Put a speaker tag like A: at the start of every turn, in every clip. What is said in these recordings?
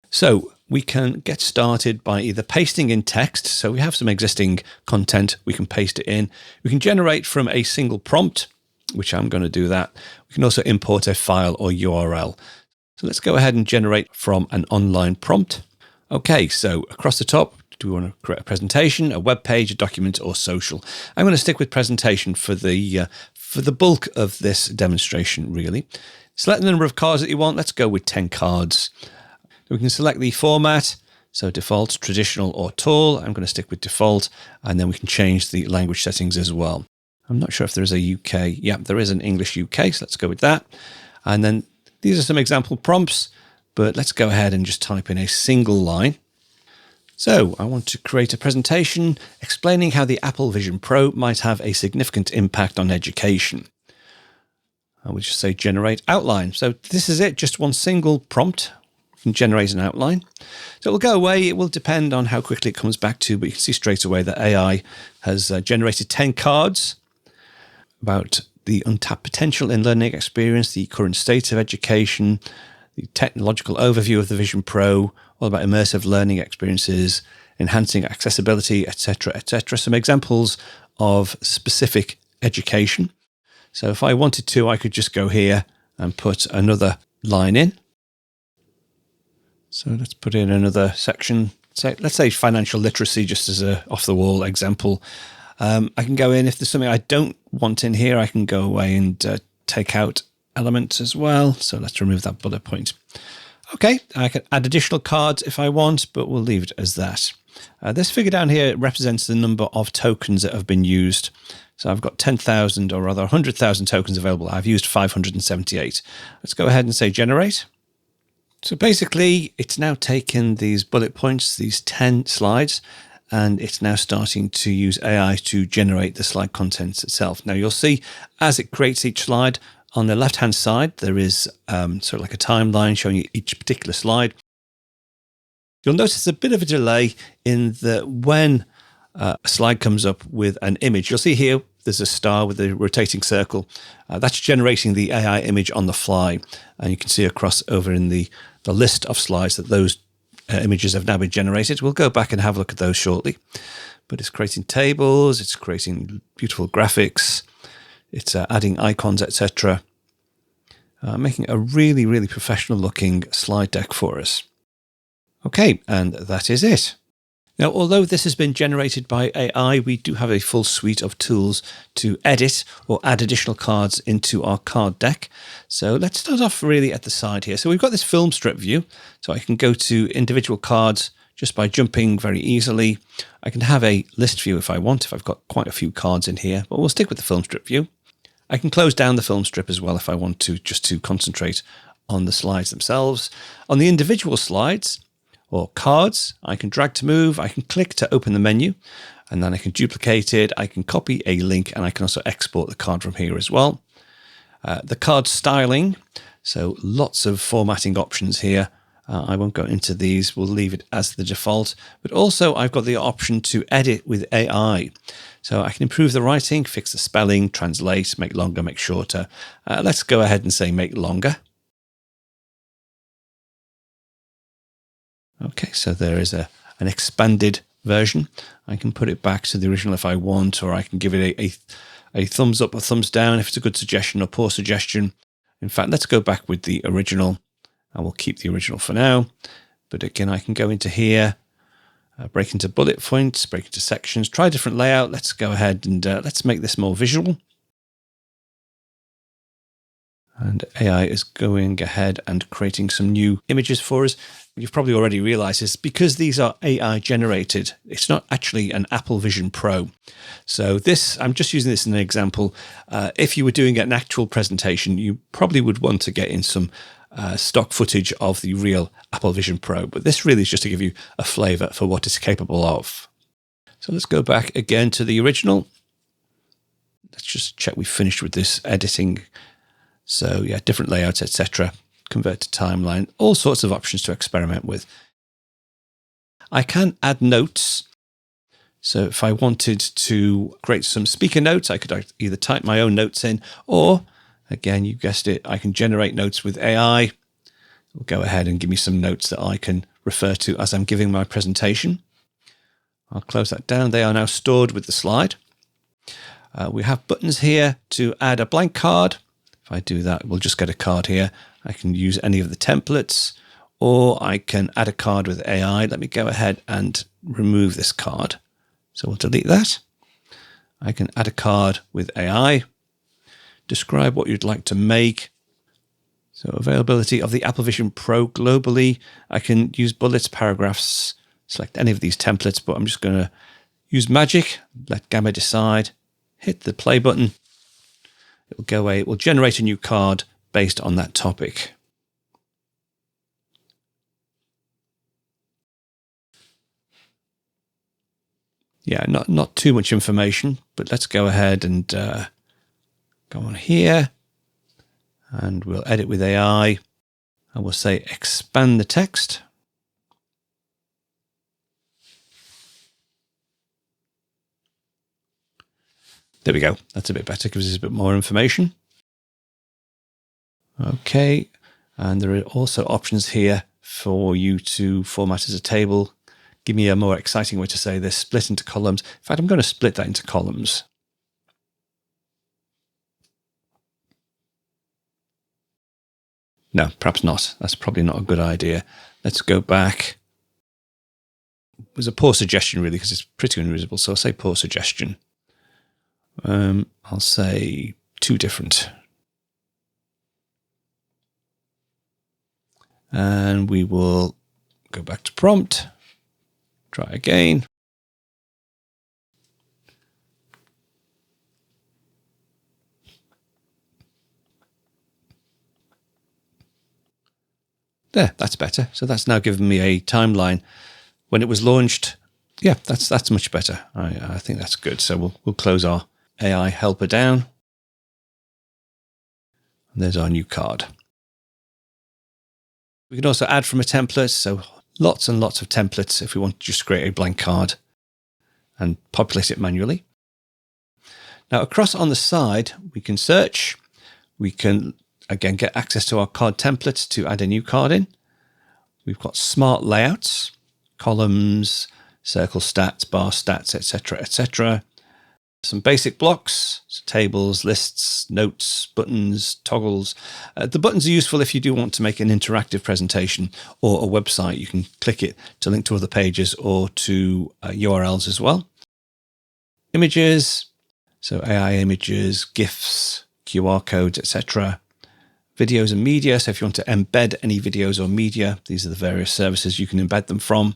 A: So we can get started by either pasting in text. So we have some existing content, we can paste it in. We can generate from a single prompt, which I'm going to do that. We can also import a file or URL. So let's go ahead and generate from an online prompt. Okay, so across the top, do we want to create a presentation, a web page, a document, or social? I'm going to stick with presentation for the bulk of this demonstration, really. Select the number of cards that you want. Let's go with 10 cards. We can select the format, so default, traditional, or tall. I'm going to stick with default, and then we can change the language settings as well. I'm not sure if there is a UK. Yeah, there is an English UK, so let's go with that. And then these are some example prompts, but let's go ahead and just type in a single line. So I want to create a presentation explaining how the Apple Vision Pro might have a significant impact on education. I will just say generate outline. So this is it, just one single prompt. We can generate an outline. So it will go away. It will depend on how quickly it comes back to, but you can see straight away that AI has generated 10 cards about the untapped potential in learning experience, the current state of education, the technological overview of the Vision Pro, all about immersive learning experiences, enhancing accessibility, etc., etc. Some examples of specific education. So if I wanted to, I could just go here and put another line in. So let's put in another section. So let's say financial literacy, just as a off-the-wall example. I can go in, if there's something I don't want in here, I can go away and take out elements as well. So let's remove that bullet point. Okay, I can add additional cards if I want, but we'll leave it as that. This figure down here represents the number of tokens that have been used. So I've got 10,000 or rather 100,000 tokens available. I've used 578. Let's go ahead and say generate. So basically, it's now taken these bullet points, these 10 slides, and it's now starting to use AI to generate the slide contents itself. Now you'll see as it creates each slide, on the left-hand side, there is sort of like a timeline showing you each particular slide. You'll notice a bit of a delay in that when a slide comes up with an image. You'll see here there's a star with a rotating circle. That's generating the AI image on the fly. And you can see across over in the list of slides that those images have now been generated. We'll go back and have a look at those shortly. But it's creating tables, it's creating beautiful graphics, it's adding icons, etc. Making a really, really professional looking slide deck for us. Okay, and that is it. Now, although this has been generated by AI, we do have a full suite of tools to edit or add additional cards into our card deck. So let's start off really at the side here. So we've got this film strip view. So I can go to individual cards just by jumping very easily. I can have a list view if I want, if I've got quite a few cards in here, but we'll stick with the film strip view. I can close down the film strip as well if I want to, just to concentrate on the slides themselves. On the individual slides, or cards, I can drag to move, I can click to open the menu, and then I can duplicate it, I can copy a link, and I can also export the card from here as well. The card styling, so lots of formatting options here. I won't go into these, we'll leave it as the default, but also I've got the option to edit with AI. So I can improve the writing, fix the spelling, translate, make longer, make shorter. Let's go ahead and say make longer. Okay, so there is an expanded version. I can put it back to the original if I want, or I can give it a thumbs up or thumbs down if it's a good suggestion or poor suggestion. In fact, let's go back with the original, and we'll keep the original for now. But again, I can go into here, break into bullet points, break into sections, try a different layout. Let's go ahead and let's make this more visual. And AI is going ahead and creating some new images for us. You've probably already realized this, because these are AI generated, it's not actually an Apple Vision Pro. So this, I'm just using this as an example. If you were doing an actual presentation, you probably would want to get in some stock footage of the real Apple Vision Pro. But this really is just to give you a flavor for what it's capable of. So let's go back again to the original. Let's just check we've finished with this editing. So yeah, different layouts, etc. Convert to timeline, all sorts of options to experiment with. I can add notes. So if I wanted to create some speaker notes, I could either type my own notes in, or again, you guessed it, I can generate notes with AI. It'll go ahead and give me some notes that I can refer to as I'm giving my presentation. I'll close that down. They are now stored with the slide. We have buttons here to add a blank card. If I do that, we'll just get a card here. I can use any of the templates, or I can add a card with AI. Let me go ahead and remove this card. So we'll delete that. I can add a card with AI. Describe what you'd like to make. So availability of the Apple Vision Pro globally. I can use bullets, paragraphs, select any of these templates, but I'm just going to use magic. Let Gamma decide. Hit the play button. It will go away. It will generate a new card based on that topic. Yeah, not too much information, but let's go ahead and go on here, and we'll edit with AI. I will say expand the text. There we go. That's a bit better, gives us a bit more information. Okay, and there are also options here for you to format as a table. Give me a more exciting way to say this, split into columns. In fact, I'm going to split that into columns. No, perhaps not. That's probably not a good idea. Let's go back. It was a poor suggestion, really, because it's pretty unreasonable. So I'll say poor suggestion. I'll say too different. And we will go back to prompt. Try again. There, that's better. So that's now given me a timeline. When it was launched, yeah, that's much better. I think that's good. So we'll close our AI helper down. And there's our new card. We can also add from a template. So lots and lots of templates if we want to just create a blank card and populate it manually. Now across on the side, we can search. We can again get access to our card templates to add a new card in. We've got smart layouts, columns, circle stats, bar stats, etc., etc. Some basic blocks, so tables, lists, notes, buttons, toggles. The buttons are useful if you do want to make an interactive presentation or a website. You can click it to link to other pages or to URLs as well. Images, so AI images, GIFs, QR codes, etc. Videos and media, so if you want to embed any videos or media, these are the various services you can embed them from.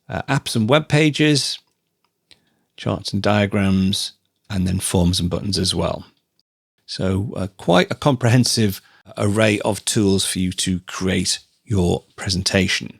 A: Apps and web pages, charts and diagrams, and then forms and buttons as well. So quite a comprehensive array of tools for you to create your presentation.